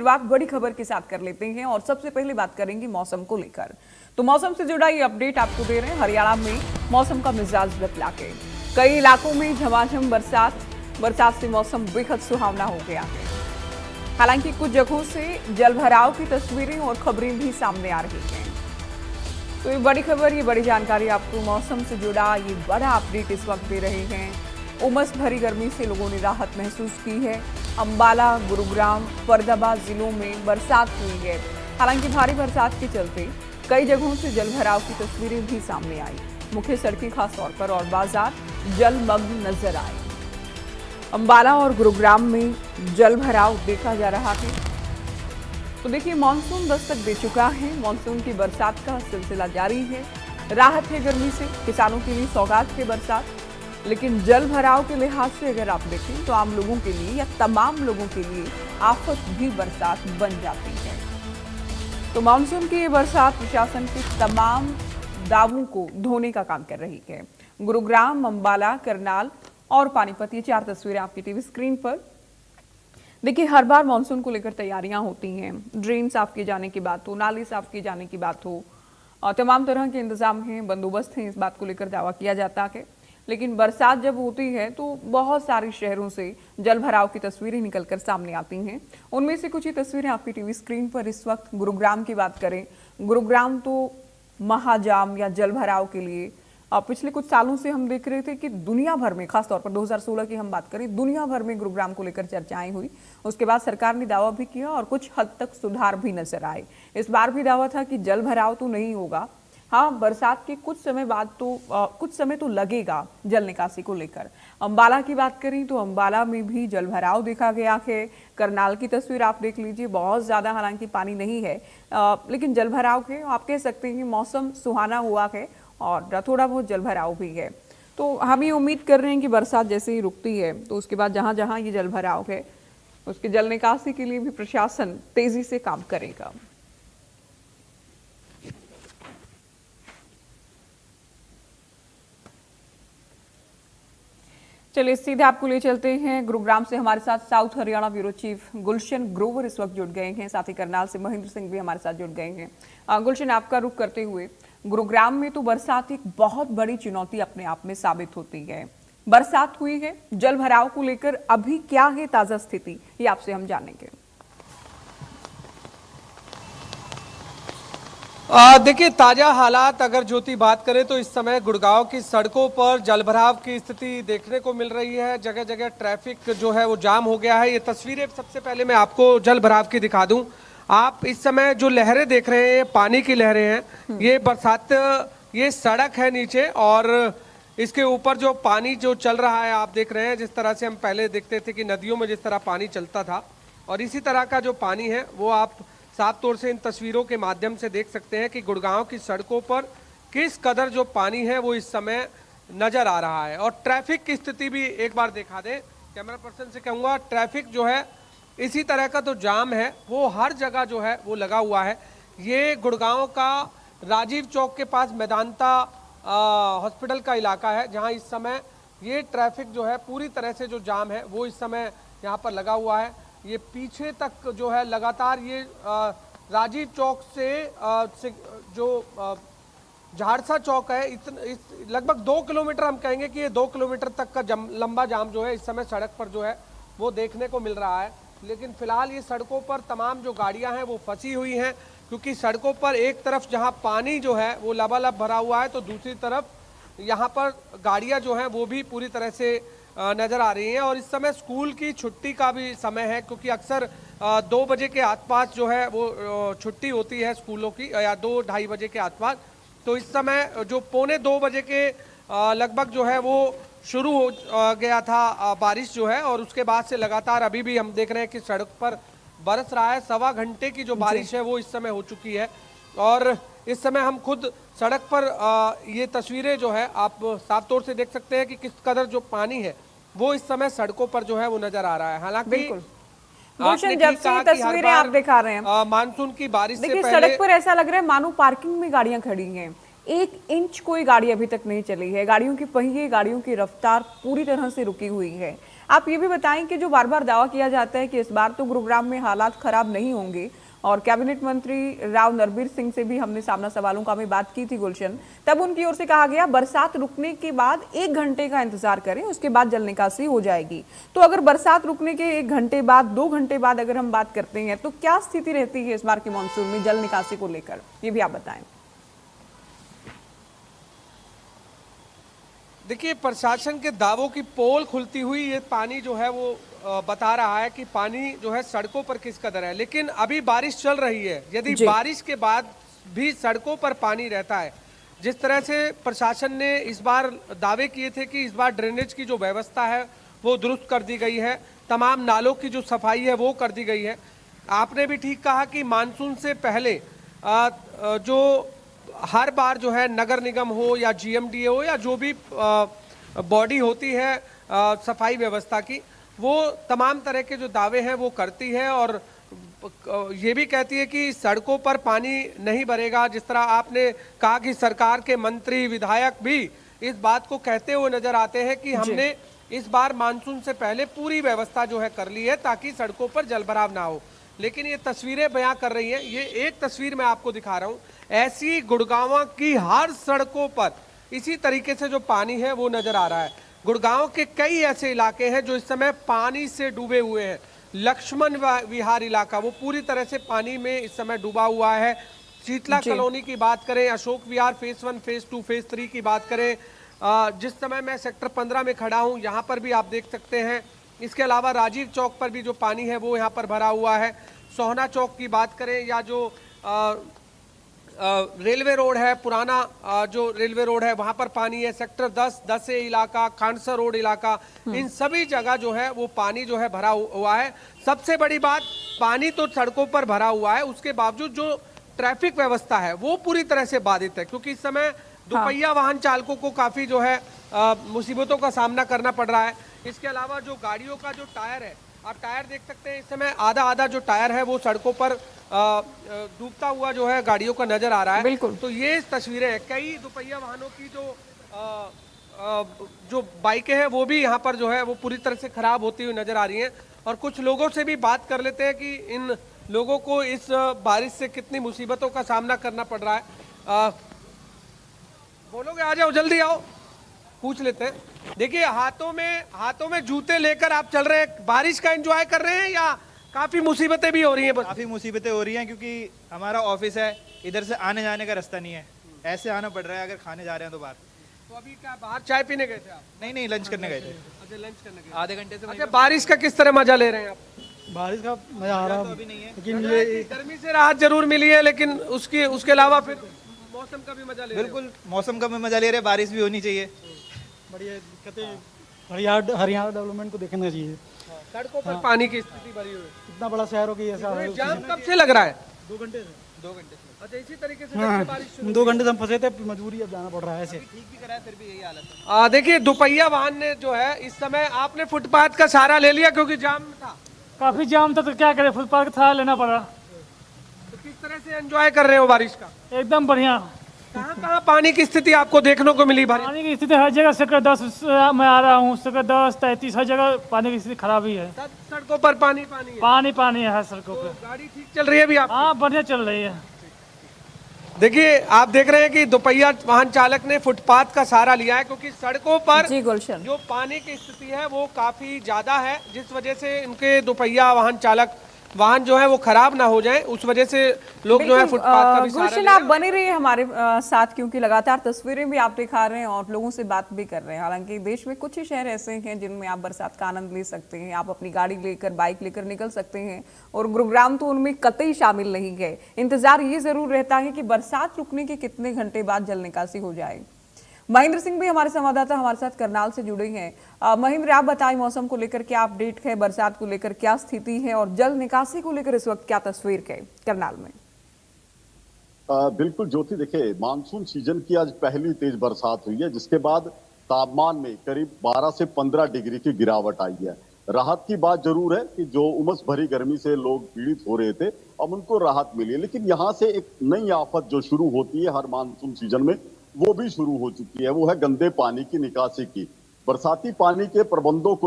शुरुआत बड़ी खबर के साथ कर लेते हैं और सबसे पहले बात करेंगे मौसम को लेकर। तो मौसम से जुड़ा ये अपडेट आपको दे रहे हैं। हरियाणा में मौसम का मिजाज बदला के कई इलाकों में झमाझम बरसात से मौसम बेहद सुहावना हो गया है। हालांकि कुछ जगहों से जलभराव की तस्वीरें और खबरें भी सामने आ रही हैं। तो ये बड़ी खबर, ये बड़ी जानकारी आपको मौसम से जुड़ा ये बड़ा अपडेट इस वक्त दे रहे हैं। उमस भरी गर्मी से लोगों ने राहत महसूस की है। अंबाला, गुरुग्राम, फरीदाबाद जिलों में बरसात हुई है। हालांकि भारी बरसात के चलते कई जगहों से जलभराव की तस्वीरें भी सामने आई। मुख्य सड़कें खास तौर पर और बाजार जलमग्न नजर आए। अंबाला और गुरुग्राम में जलभराव देखा जा रहा है। तो देखिए, मानसून दस्तक दे चुका है। मानसून की बरसात का सिलसिला जारी है। राहत है गर्मी से, किसानों के लिए सौगात है बरसात। लेकिन जल भराव के लिहाज से अगर आप देखें तो आम लोगों के लिए या तमाम लोगों के लिए आफत भी बरसात बन जाती है। तो मानसून की ये बरसात प्रशासन के तमाम दावों को धोने का काम कर रही है। गुरुग्राम, अंबाला, करनाल और पानीपत, ये 4 तस्वीरें आपकी टीवी स्क्रीन पर। देखिए, हर बार मानसून को लेकर तैयारियां होती हैं। ड्रेन साफ किए जाने की बात हो, नाले साफ किए जाने की बात हो, और तमाम तरह के इंतजाम हैं, बंदोबस्त हैं, इस बात को लेकर दावा किया जाता है। लेकिन बरसात जब होती है तो बहुत सारे शहरों से जल भराव की तस्वीरें निकलकर सामने आती हैं। उनमें से कुछ ही तस्वीरें आपकी टीवी स्क्रीन पर इस वक्त। गुरुग्राम की बात करें, गुरुग्राम तो महाजाम या जल भराव के लिए पिछले कुछ सालों से हम देख रहे थे कि दुनिया भर में, खासतौर पर 2016 की हम बात करें, दुनिया भर में गुरुग्राम को लेकर चर्चाएं हुई। उसके बाद सरकार ने दावा भी किया और कुछ हद तक सुधार भी नजर आए। इस बार भी दावा था कि जल भराव तो नहीं होगा। हाँ, बरसात के कुछ समय बाद तो कुछ समय तो लगेगा जल निकासी को लेकर। अंबाला की बात करें तो अंबाला में भी जल भराव देखा गया है। करनाल की तस्वीर आप देख लीजिए, बहुत ज्यादा हालांकि पानी नहीं है, लेकिन जल भराव है। आप कह सकते हैं कि मौसम सुहाना हुआ है और थोड़ा बहुत जल भराव भी है। तो हम ये उम्मीद कर रहे हैं कि बरसात जैसे ही रुकती है तो उसके बाद जहां जहां ये जल भराव है उसके जल निकासी के लिए भी प्रशासन तेजी से काम करेगा। चलिए सीधे आपको ले चलते हैं गुरुग्राम से। हमारे साथ south Haryana bureau chief Gulshan Grover इस वक्त जुड़ गए हैं। साथ ही करनाल से महेंद्र सिंह भी हमारे साथ जुड़ गए हैं। गुलशन, आपका रुख करते हुए, गुरुग्राम में तो बरसात एक बहुत बड़ी चुनौती अपने आप में साबित होती है। बरसात हुई है, जल भराव को लेकर अभी क्या है ताजा स्थिति, ये आपसे हम जानेंगे। देखिए, ताजा हालात अगर ज्योति बात करें तो इस समय गुड़गांव की सड़कों पर जलभराव की स्थिति देखने को मिल रही है। जगह जगह ट्रैफिक जो है वो जाम हो गया है। ये तस्वीरें सबसे पहले मैं आपको जलभराव की दिखा दूं। आप इस समय जो लहरें देख रहे हैं, पानी की लहरें हैं। ये बरसात, ये सड़क है नीचे और इसके ऊपर जो पानी जो चल रहा है आप देख रहे हैं। जिस तरह से हम पहले देखते थे कि नदियों में जिस तरह पानी चलता था, और इसी तरह का जो पानी है वो आप साफ तौर से इन तस्वीरों के माध्यम से देख सकते हैं कि गुड़गांव की सड़कों पर किस कदर जो पानी है वो इस समय नजर आ रहा है। और ट्रैफिक की स्थिति भी एक बार दिखा दें। कैमरा पर्सन से कहूँगा, ट्रैफिक जो है इसी तरह का तो जाम है वो हर जगह जो है वो लगा हुआ है। ये गुड़गांव का राजीव चौक के पास मैदानता हॉस्पिटल का इलाका है, जहाँ इस समय ये ट्रैफिक जो है पूरी तरह से जो जाम है वो इस समय यहाँ पर लगा हुआ है। ये पीछे तक जो है लगातार ये राजीव चौक से जो झाड़सा चौक है, लगभग 2 किलोमीटर, हम कहेंगे कि ये 2 किलोमीटर तक का लंबा जाम जो है इस समय सड़क पर जो है वो देखने को मिल रहा है। लेकिन फिलहाल ये सड़कों पर तमाम जो गाड़ियां हैं वो फंसी हुई हैं, क्योंकि सड़कों पर एक तरफ जहां पानी जो है वो लबालब भरा हुआ है तो दूसरी तरफ यहाँ पर गाड़ियां जो हैं वो भी पूरी तरह से नज़र आ रही हैं। और इस समय स्कूल की छुट्टी का भी समय है, क्योंकि अक्सर 2 बजे के आसपास जो है वो छुट्टी होती है स्कूलों की, या 2-2:30 बजे के आसपास। तो इस समय जो 1:45 बजे के लगभग जो है वो शुरू हो गया था बारिश जो है, और उसके बाद से लगातार अभी भी हम देख रहे हैं कि सड़क पर बरस रहा है। 1.25 घंटे की जो बारिश है वो इस समय हो चुकी है। और इस समय हम खुद सड़क पर ये तस्वीरें जो है आप साफ तौर से देख सकते हैं कि किस कदर जो पानी है वो इस समय सड़कों पर जो है वो नजर आ रहा है। हालांकि जब से तस्वीरें आप दिखा रहे हैं मानसून की बारिश से पहले सड़क पर ऐसा लग रहा है मानो पार्किंग में गाड़ियां खड़ी हैं। 1 इंच कोई गाड़ी अभी तक नहीं चली है। गाड़ियों के पहिए, गाड़ियों की रफ्तार पूरी तरह से रुकी हुई है। आप ये भी बताएं कि जो बार बार दावा किया जाता है कि इस बार तो गुरुग्राम में हालात खराब नहीं होंगे, और कैबिनेट मंत्री राव नरबीर सिंह से भी हमने सामना सवालों का में बात की थी गुलशन, तब उनकी ओर से कहा गया बरसात रुकने के बाद 1 घंटे का इंतजार करें, उसके बाद जल निकासी हो जाएगी। तो अगर बरसात रुकने के 1 घंटे बाद, 2 घंटे बाद अगर हम बात करते हैं तो क्या स्थिति रहती है इस बार के मानसून में जल निकासी को लेकर, ये भी आप बताएं। देखिए, प्रशासन के दावों की पोल खुलती हुई ये पानी जो है वो बता रहा है कि पानी जो है सड़कों पर किस कदर है, लेकिन अभी बारिश चल रही है। यदि बारिश के बाद भी सड़कों पर पानी रहता है, जिस तरह से प्रशासन ने इस बार दावे किए थे कि इस बार ड्रेनेज की जो व्यवस्था है वो दुरुस्त कर दी गई है, तमाम नालों की जो सफाई है वो कर दी गई है। आपने भी ठीक कहा कि मानसून से पहले जो हर बार जो है नगर निगम हो या जीएमडीए हो या जो भी बॉडी होती है सफाई व्यवस्था की, वो तमाम तरह के जो दावे हैं वो करती है और ये भी कहती है कि सड़कों पर पानी नहीं भरेगा। जिस तरह आपने कहा कि सरकार के मंत्री विधायक भी इस बात को कहते हुए नजर आते हैं कि हमने इस बार मानसून से पहले पूरी व्यवस्था जो है कर ली है ताकि सड़कों पर जलभराव ना हो। लेकिन ये तस्वीरें बयां कर रही हैं, ये एक तस्वीर मैं आपको दिखा रहा हूं, ऐसी गुड़गांव की हर सड़कों पर इसी तरीके से जो पानी है वो नजर आ रहा है। गुड़गांव के कई ऐसे इलाके हैं जो इस समय पानी से डूबे हुए हैं। लक्ष्मण विहार इलाका वो पूरी तरह से पानी में इस समय डूबा हुआ है। शीतला कॉलोनी की बात करें, Ashok Vihar phase 1, phase 2, phase 3 की बात करें, जिस समय मैं सेक्टर 15 में खड़ा हूं यहाँ पर भी आप देख सकते हैं। इसके अलावा राजीव चौक पर भी जो पानी है वो यहाँ पर भरा हुआ है। सोहना चौक की बात करें या जो रेलवे रोड है, पुराना जो रेलवे रोड है वहां पर पानी है। सेक्टर 10 इलाका, खानसा रोड इलाका, इन सभी जगह जो है वो पानी जो है भरा हुआ है। सबसे बड़ी बात, पानी तो सड़कों पर भरा हुआ है, उसके बावजूद जो ट्रैफिक व्यवस्था है वो पूरी तरह से बाधित है, क्योंकि इस समय दोपहिया वाहन चालकों को काफी जो है मुसीबतों का सामना करना पड़ रहा है। इसके अलावा जो गाड़ियों का जो टायर है, आप टायर देख सकते हैं, इस समय आधा जो टायर है वो सड़कों पर डूबता हुआ जो है गाड़ियों का नजर आ रहा है। बिल्कुल। तो ये तस्वीरें हैं। कई दोपहिया वाहनों की जो बाइकें हैं वो भी यहाँ पर जो है वो पूरी तरह से खराब होती हुई नजर आ रही हैं। और कुछ लोगों से भी बात कर लेते हैं कि इन लोगों को इस बारिश से कितनी मुसीबतों का सामना करना पड़ रहा है। बोलोगे? आ जाओ, जल्दी आओ, पूछ लेते हैं। देखिए, हाथों में जूते लेकर आप चल रहे हैं, बारिश का एंजॉय कर रहे हैं या काफी मुसीबतें भी हो रही हैं? काफी मुसीबतें हो रही हैं क्योंकि हमारा ऑफिस है, इधर से आने जाने का रास्ता नहीं है, ऐसे आना पड़ रहा है अगर खाने जा रहे हैं तो बाहर। तो अभी क्या बाहर चाय पीने गए थे आप? नहीं, लंच करने गए थे। अच्छा, लंच करने गए। आधे घंटे से अच्छा, बारिश का किस तरह मजा ले रहे हैं आप? बारिश का मजा आ रहा तो अभी नहीं है, लेकिन ये गर्मी से राहत जरूर मिली है, लेकिन उसके अलावा फिर मौसम का भी मजा ले रहे हैं। बिल्कुल मौसम का भी मजा ले रहे हैं, बारिश भी होनी चाहिए। बढ़िया दिक्कतें, हरियाणा डेवलपमेंट को देखना चाहिए। सड़कों पर पानी की स्थिति भरी हुई है। इतना बड़ा शहर हो कि ऐसा है। जाम कब से लग रहा है? 2 घंटे से। 2 घंटे से अच्छा, इसी तरीके से जब से बारिश शुरू 2 घंटे से हम फंसे थे, मजबूरी अब जाना पड़ रहा है ऐसे। ठीक भी कराया फिर भी यही हालत है। देखिए, दोपहिया वाहन ने जो है इस समय आपने फुटपाथ का सहारा ले लिया क्योंकि जाम था। काफी जाम था तो क्या करे, फुटपाथ का सहारा लेना पड़ा। तो किस तरह से एंजॉय कर रहे हो बारिश का? एकदम बढ़िया। कहाँ पानी की स्थिति आपको देखने को मिली भारी? पानी की स्थिति हर जगह, सेक्टर 10 में आ रहा हूँ, सेक्टर 10, 33 हर जगह पानी की स्थिति खराब ही है। सब सड़कों पर पानी है। पानी है हर सड़कों पे। गाड़ी ठीक चल रही है अभी आप? हाँ, बढ़िया चल रही है। देखिए, आप देख रहे हैं कि दोपहिया वाहन चालक ने फुटपाथ का सहारा लिया है क्योंकि सड़कों पर जी गुलशन, जो पानी की स्थिति है वो काफी ज्यादा है, जिस वजह से इनके दोपहिया वाहन जो है वो खराब ना हो जाए, उस वजह से लोग जो है फुटपाथ का भी सहारा ले गुलशन रहे आप हैं। बने रहिए हमारे साथ, क्योंकि लगातार तस्वीरें भी आप दिखा रहे हैं और लोगों से बात भी कर रहे हैं। हालांकि देश में कुछ ही शहर ऐसे हैं जिनमें आप बरसात का आनंद ले सकते हैं, आप अपनी गाड़ी लेकर, बाइक लेकर निकल सकते हैं, और गुरुग्राम तो उनमें कतई शामिल नहीं है। इंतजार ये जरूर रहता है कि बरसात रुकने के कितने घंटे बाद जल निकासी हो जाए। महेंद्र सिंह भी हमारे संवाददाता हमारे साथ करनाल से जुड़े हैं। महेंद्र, आप बताएं मौसम को लेकर क्या अपडेट है, बरसात को लेकर क्या स्थिति है, और जल निकासी को लेकर इस वक्त क्या तस्वीर है करनाल में? बिल्कुल ज्योति, देखिए मानसून सीजन की आज पहली तेज बरसात हुई है, जिसके बाद तापमान में करीब 12 से 15 डिग्री की गिरावट आई है। राहत की बात जरूर है कि जो उमस भरी गर्मी से लोग पीड़ित हो रहे थे, अब उनको राहत मिली है। लेकिन यहाँ से एक नई आफत जो शुरू होती है हर मानसून सीजन में, वो भी शुरू हो चुकी है। वो है गंदे पानी की निकासी की। बरसाती पानी के प्रबंधों को